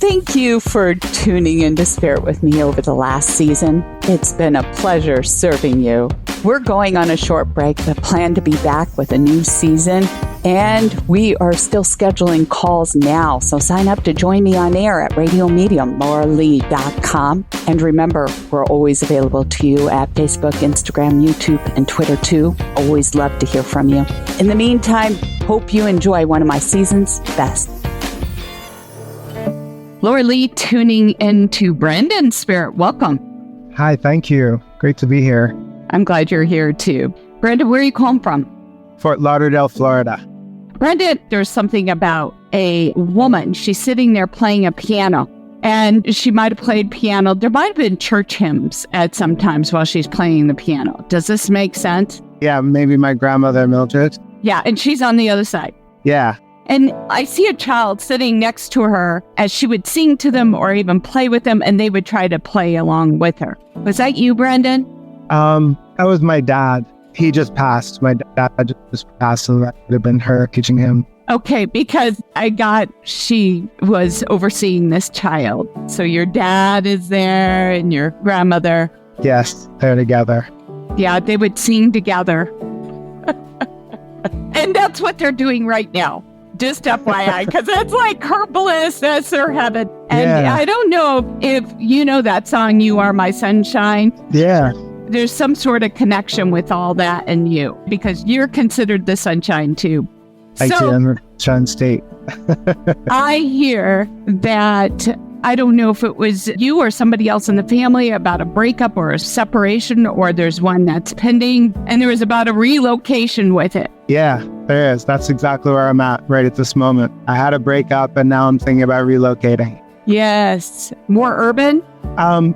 Thank you for tuning into Spirit with me over the last season. It's been a pleasure serving you. We're going on a short break, but plan to be back with a new season. And we are still scheduling calls now. So sign up to join me on air at radiomediumlauralee.com. And remember, we're always available to you at Facebook, Instagram, YouTube, and Twitter too. Always love to hear from you. In the meantime, hope you enjoy one of my season's best. Laura Lee tuning into Brendan's Spirit. Welcome. Hi, thank you. Great to be here. I'm glad you're here too. Brenda, where are you calling from? Fort Lauderdale, Florida. Brenda, there's something about a woman. She's sitting there playing a piano, and she might have played piano. There might have been church hymns at some times while she's playing the piano. Does this make sense? Yeah, maybe my grandmother, Mildred. Yeah, and she's on the other side. Yeah. And I see a child sitting next to her as she would sing to them or even play with them, and they would try to play along with her. Was that you, Brendan? That was my dad. He just passed. My dad just passed, so that would have been her teaching him. Okay, because she was overseeing this child. So your dad is there and your grandmother. Yes, they're together. Yeah, they would sing together. And that's what they're doing right now. Just FYI, because that's like her bliss, that's her heaven. And I don't know if you know that song, You Are My Sunshine. Yeah. There's some sort of connection with all that and you, because you're considered the sunshine too. I do, I'm Sunshine State. I hear that, I don't know if it was you or somebody else in the family about a breakup or a separation, or there's one that's pending, and there was about a relocation with it. Yeah, there is. That's exactly where I'm at right at this moment. I had a breakup and now I'm thinking about relocating. Yes. More urban?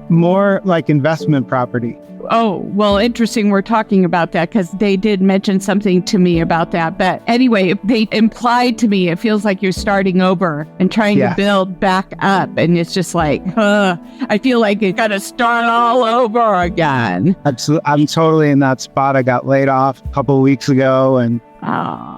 More like investment property. Oh, well, interesting. We're talking about that because they did mention something to me about that. But anyway, they implied to me, it feels like you're starting over and trying to build back up. And it's just like, I feel like you got to start all over again. Absolutely. I'm totally in that spot. I got laid off a couple of weeks ago and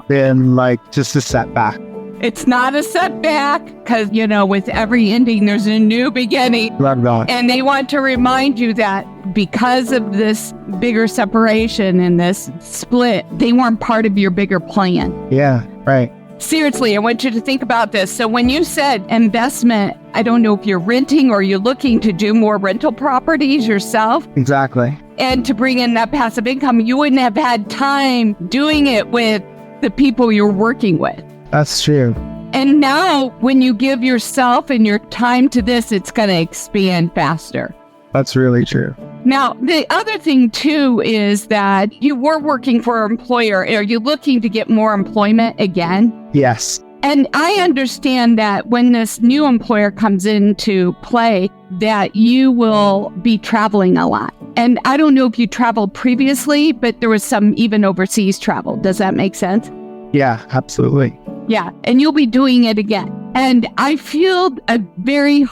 been like just a setback. It's not a setback because, with every ending, there's a new beginning. Love that. And they want to remind you that because of this bigger separation and this split, they weren't part of your bigger plan. Yeah, right. Seriously, I want you to think about this. So when you said investment, I don't know if you're renting or you're looking to do more rental properties yourself. Exactly. And to bring in that passive income, you wouldn't have had time doing it with the people you're working with. That's true. And now when you give yourself and your time to this, it's going to expand faster. That's really true. Now, the other thing too is that you were working for an employer. Are you looking to get more employment again? Yes. And I understand that when this new employer comes into play, that you will be traveling a lot. And I don't know if you traveled previously, but there was some even overseas travel. Does that make sense? Yeah, absolutely. Yeah, and you'll be doing it again. And I feel a very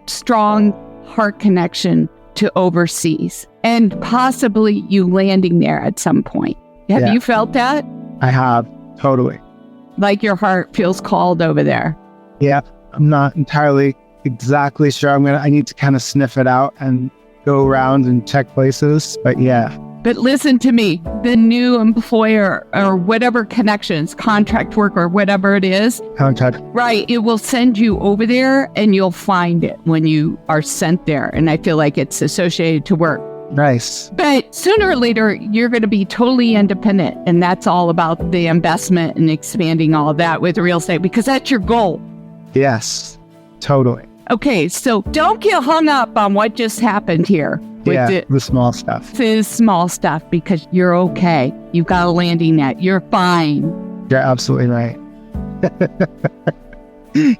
strong heart connection to overseas and possibly you landing there at some point. Have you felt that? I have, totally. Like your heart feels called over there. Yeah, I'm not entirely exactly sure. I need to kind of sniff it out and go around and check places, but yeah. But listen to me, the new employer or whatever connections, contract work or whatever it is. Contract. Right. It will send you over there and you'll find it when you are sent there. And I feel like it's associated to work. Nice. But sooner or later, you're going to be totally independent. And that's all about the investment and expanding all of that with real estate because that's your goal. Yes, totally. Okay, so don't get hung up on what just happened here. With the small stuff. The small stuff because you're okay. You've got a landing net. You're fine. You're absolutely right.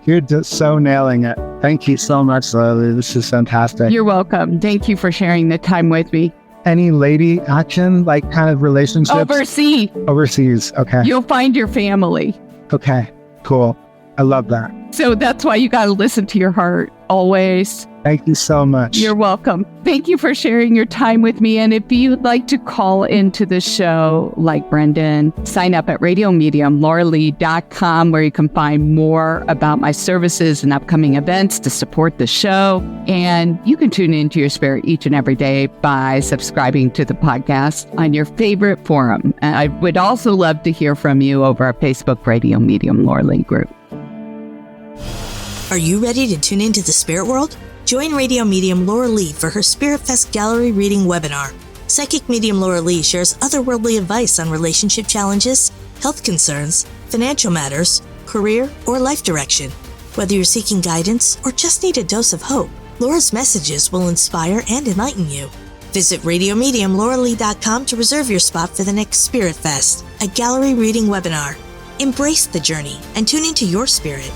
You're just so nailing it. Thank you so much, Lily. This is fantastic. You're welcome. Thank you for sharing the time with me. Any lady action, like kind of relationships? Overseas. Okay. You'll find your family. Okay, cool. I love that. So that's why you got to listen to your heart always. Thank you so much. You're welcome. thank you for sharing your time with me. And if you'd like to call into the show like Brendan, sign up at radiomediumlauralee.com, where you can find more about my services and upcoming events to support the show. And you can tune into your spirit each and every day by subscribing to the podcast on your favorite forum. And I would also love to hear from you over our Facebook Radio Medium Laura Lee group. Are you ready to tune into the spirit world? Join radio medium Laura Lee for her Spirit Fest Gallery Reading webinar. Psychic medium Laura Lee shares otherworldly advice on relationship challenges, health concerns, financial matters, career, or life direction. Whether you're seeking guidance or just need a dose of hope, Laura's messages will inspire and enlighten you. Visit radiomediumlauralee.com to reserve your spot for the next Spirit Fest, a gallery reading webinar. Embrace the journey and tune into your spirit.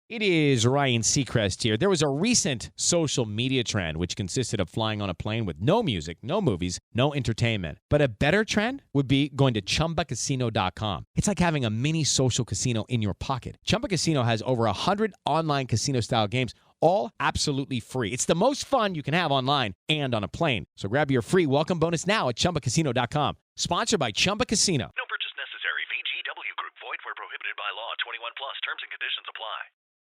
It is Ryan Seacrest here. There was a recent social media trend which consisted of flying on a plane with no music, no movies, no entertainment. But a better trend would be going to ChumbaCasino.com. It's like having a mini social casino in your pocket. Chumba Casino has over 100 online casino-style games, all absolutely free. It's the most fun you can have online and on a plane. So grab your free welcome bonus now at ChumbaCasino.com. Sponsored by Chumba Casino. No purchase necessary. VGW Group. Void where prohibited by law. 21 plus. Terms and conditions apply.